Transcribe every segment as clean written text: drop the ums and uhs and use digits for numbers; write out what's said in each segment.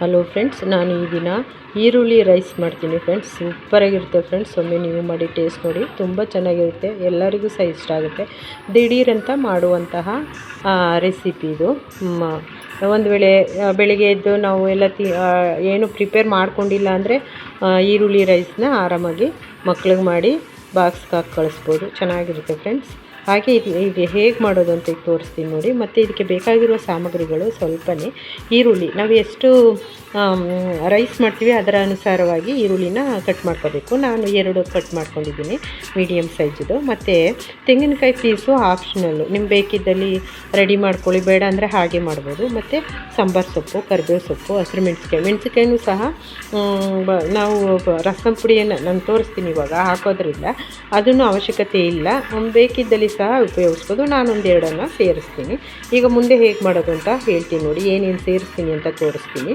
Hello friends, ನಾನು ಈ ದಿನ ಈರುಳ್ಳಿ ರೈಸ್ ಮಾಡ್ತೀನಿ ಫ್ರೆಂಡ್ಸ್. ಸೂಪರಾಗಿರುತ್ತೆ ಫ್ರೆಂಡ್ಸ್. ಒಮ್ಮೆ ನೀವು ಮಾಡಿ ಟೇಸ್ಟ್ ನೋಡಿ, ತುಂಬ ಚೆನ್ನಾಗಿರುತ್ತೆ, ಎಲ್ಲರಿಗೂ ಸಹ ಇಷ್ಟ ಆಗುತ್ತೆ. ದಿಢೀರಂತ ಮಾಡುವಂತಹ ರೆಸಿಪಿ ಇದು. ಒಂದು ವೇಳೆ ಬೆಳಿಗ್ಗೆ ಎದ್ದು ನಾವು ಎಲ್ಲ ಏನು ಪ್ರಿಪೇರ್ ಮಾಡ್ಕೊಂಡಿಲ್ಲ ಅಂದರೆ ಈರುಳ್ಳಿ ರೈಸ್ನ ಆರಾಮಾಗಿ ಮಕ್ಳಿಗೆ ಮಾಡಿ ಬಾಕ್ಸ್ಗೆ ಹಾಕಿ ಕಳಿಸ್ಬೋದು. ಚೆನ್ನಾಗಿರುತ್ತೆ ಫ್ರೆಂಡ್ಸ್. ಹಾಗೆ ಇದು ಹೇಗೆ ಮಾಡೋದು ಅಂತ ಈಗ ತೋರಿಸ್ತೀನಿ ನೋಡಿ. ಮತ್ತು ಇದಕ್ಕೆ ಬೇಕಾಗಿರುವ ಸಾಮಗ್ರಿಗಳು ಸ್ವಲ್ಪನೇ. ಈರುಳ್ಳಿ ನಾವು ಎಷ್ಟು ರೈಸ್ ಮಾಡ್ತೀವಿ ಅದರ ಅನುಸಾರವಾಗಿ ಈರುಳ್ಳಿನ ಕಟ್ ಮಾಡ್ಕೋಬೇಕು. ನಾನು 2 ಕಟ್ ಮಾಡ್ಕೊಂಡಿದ್ದೀನಿ, ಮೀಡಿಯಮ್ ಸೈಜದು. ಮತ್ತು ತೆಂಗಿನಕಾಯಿ ಪೀಸು ಆಪ್ಷನಲ್ಲು, ನಿಮ್ಗೆ ಬೇಕಿದ್ದಲ್ಲಿ ರೆಡಿ ಮಾಡ್ಕೊಳ್ಳಿ, ಬೇಡ ಅಂದರೆ ಹಾಗೆ ಮಾಡ್ಬೋದು. ಮತ್ತು ಸಾಂಬಾರು ಸೊಪ್ಪು, ಕರಿಬೇವು ಸೊಪ್ಪು, ಹಸಿರು ಮೆಣಸಿನ್ಕಾಯಿನೂ ಸಹ ನಾವು ರಸಂ ಪುಡಿಯನ್ನು ನಾನು ತೋರಿಸ್ತೀನಿ ಇವಾಗ ಹಾಕೋದ್ರಿಂದ ಅದನ್ನು ಅವಶ್ಯಕತೆ ಇಲ್ಲ, ಬೇಕಿದ್ದಲ್ಲಿ ಸಹ ಉಪಯೋಗಿಸ್ಬೋದು. ನಾನೊಂದು 2 ಸೇರಿಸ್ತೀನಿ. ಈಗ ಮುಂದೆ ಹೇಗೆ ಮಾಡೋದು ಅಂತ ಹೇಳ್ತೀನಿ ನೋಡಿ, ಏನೇನು ಸೇರಿಸ್ತೀನಿ ಅಂತ ತೋರಿಸ್ತೀನಿ.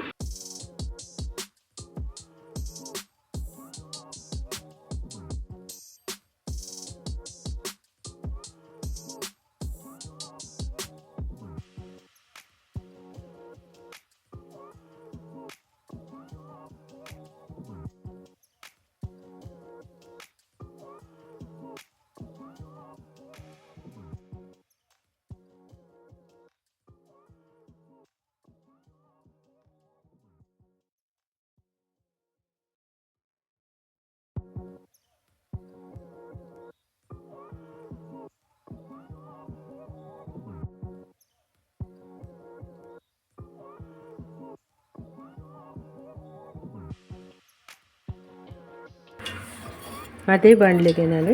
ಅದೇ ಬಾಣಲೆಗೆ ನಾನು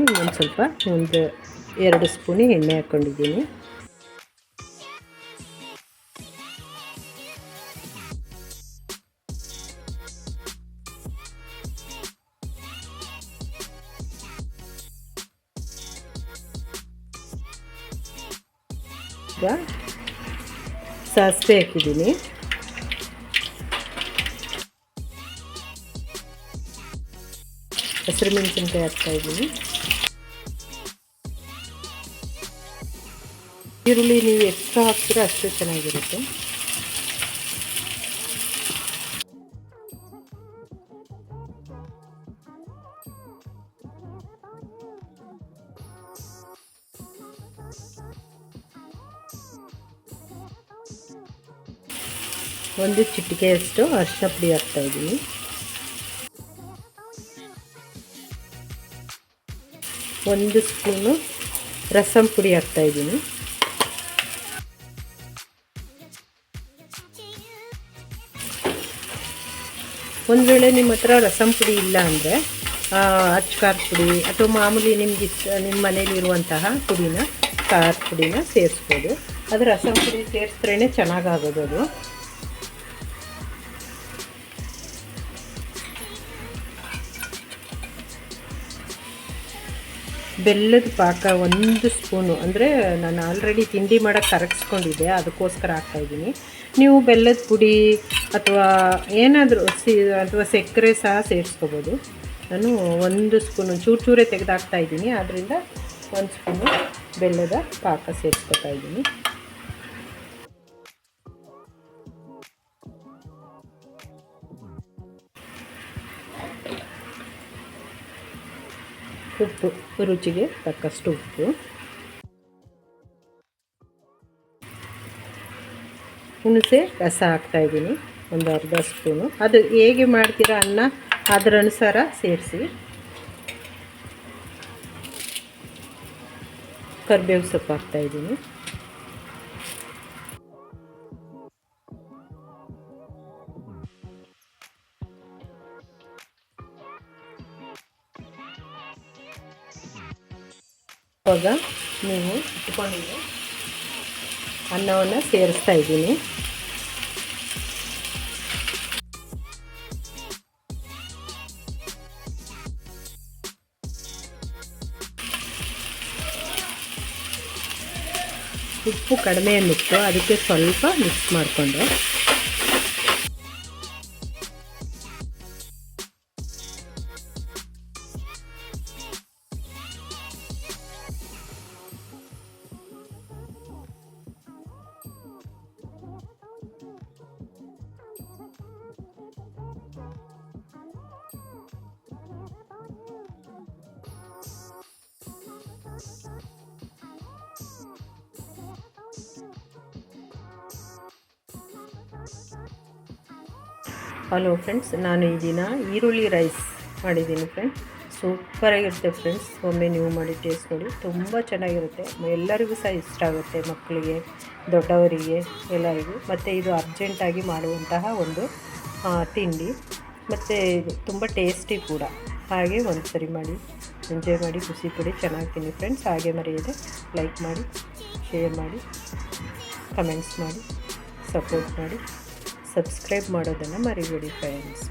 ಒಂದು 2 ಸ್ಪೂನ್ ಎಣ್ಣೆ ಹಾಕ್ಕೊಂಡಿದ್ದೀನಿ. ಈಗ ಸಾಸಿವೆ ಹಾಕಿದ್ದೀನಿ. ಹಸಿರು ಮೆಣಸಿನ್ಕಾಯಿ ಹಾಕ್ತಾಯಿದ್ದೀನಿ. ಈರುಳ್ಳಿ ನೀವು ಎಷ್ಟು ಹಾಕ್ತೀರೋ ಅಷ್ಟು ಚೆನ್ನಾಗಿರುತ್ತೆ. ಒಂದು ಚಿಟಿಕೆಯಷ್ಟು ಅರಿಶಿನ ಪುಡಿ ಹಾಕ್ತಾಯಿದ್ದೀನಿ. ಒಂದು ಸ್ಪೂನು ರಸಂ ಪುಡಿ ಹಾಕ್ತಾಯಿದ್ದೀನಿ. ಒಂದು ವೇಳೆ ನಿಮ್ಮ ಹತ್ರ ರಸಂ ಪುಡಿ ಇಲ್ಲ ಅಂದರೆ ಅಚ್ಚ ಖಾರದ ಪುಡಿ ಅಥವಾ ಮಾಮೂಲಿ ನಿಮ್ಗೆ ನಿಮ್ಮ ಮನೇಲಿರುವಂತಹ ಪುಡಿನ, ಖಾರದ ಪುಡಿನ ಸೇರಿಸ್ಬೋದು. ಅದು ರಸಂ ಪುಡಿ ಸೇರಿಸ್ದ್ರೇ ಚೆನ್ನಾಗಾಗೋದು ಅದು. ಬೆಲ್ಲದ ಪಾಕ 1 ಸ್ಪೂನು, ಅಂದರೆ ನಾನು ಆಲ್ರೆಡಿ ತಿಂಡಿ ಮಾಡೋಕ್ಕೆ ಕರಗಿಸ್ಕೊಂಡಿದ್ದೆ, ಅದಕ್ಕೋಸ್ಕರ ಹಾಕ್ತಾಯಿದ್ದೀನಿ. ನೀವು ಬೆಲ್ಲದ ಪುಡಿ ಅಥವಾ ಏನಾದರೂ ಅಥವಾ ಸಕ್ಕರೆ ಸಹ ಸೇರಿಸ್ಕೋಬೋದು. ನಾನು 1 ಸ್ಪೂನು ಚೂರೇ ತೆಗೆದು ಹಾಕ್ತಾಯಿದ್ದೀನಿ, ಆದ್ದರಿಂದ 1 ಸ್ಪೂನು ಬೆಲ್ಲದ ಪಾಕ ಸೇರಿಸ್ಕೊತಾಯಿದ್ದೀನಿ. ಉಪ್ಪು, ರುಚಿಗೆ ತಕ್ಕಷ್ಟು ಉಪ್ಪು. ಹುಣಸೆ ರಸ ಹಾಕ್ತಾಯಿದ್ದೀನಿ, ಒಂದು ಅರ್ಧ ಸ್ಪೂನು. ಅದು ಹೇಗೆ ಮಾಡ್ತೀರಾ ಅನ್ನ ಅದರ ಅನುಸಾರ ಸೇರಿಸಿ. ಕರಿಬೇವು ಸೊಪ್ಪು ಹಾಕ್ತಾಯಿದ್ದೀನಿ. ಇವಾಗ ನೀವು ಇಟ್ಕೊಂಡಿರೋ ಅನ್ನವನ್ನು ಸೇರಿಸ್ತಾ ಇದ್ದೀನಿ. ಉಪ್ಪು ಕಡಿಮೆ ಅನ್ನಿತ್ತು, ಅದಕ್ಕೆ ಸ್ವಲ್ಪ ಮಿಕ್ಸ್ ಮಾಡಿಕೊಂಡೆ. ಹಲೋ ಫ್ರೆಂಡ್ಸ್, ನಾನು ಈ ದಿನ ಈರುಳ್ಳಿ ರೈಸ್ ಮಾಡಿದ್ದೀನಿ ಫ್ರೆಂಡ್ಸ್. ಸೂಪರಾಗಿರುತ್ತೆ ಫ್ರೆಂಡ್ಸ್. ಒಮ್ಮೆ ನೀವು ಮಾಡಿ ಟೇಸ್ಟ್ ನೋಡಿ, ತುಂಬ ಚೆನ್ನಾಗಿರುತ್ತೆ. ಎಲ್ಲರಿಗೂ ಸಹ ಇಷ್ಟ ಆಗುತ್ತೆ, ಮಕ್ಕಳಿಗೆ, ದೊಡ್ಡವರಿಗೆ, ಎಲ್ಲರಿಗೂ. ಮತ್ತು ಇದು ಅರ್ಜೆಂಟಾಗಿ ಮಾಡುವಂತಹ ಒಂದು ತಿಂಡಿ, ಮತ್ತು ತುಂಬ ಟೇಸ್ಟಿ ಕೂಡ. ಹಾಗೆ ಒಂದು ಸರಿ ಮಾಡಿ ಎಂಜಾಯ್ ಮಾಡಿ, ಖುಷಿ ಪಡಿ. ಚೆನ್ನಾಗಿ ತಿನ್ನಿ ಫ್ರೆಂಡ್ಸ್. ಹಾಗೆ ಮರೆಯದೆ ಲೈಕ್ ಮಾಡಿ, ಶೇರ್ ಮಾಡಿ, ಕಮೆಂಟ್ಸ್ ಮಾಡಿ, ಸಪೋರ್ಟ್ ಮಾಡಿ, ಸಬ್ಸ್ಕ್ರೈಬ್ ಮಾಡೋದನ್ನು ಮರಿಬೇಡಿ ಫ್ರೆಂಡ್ಸ್.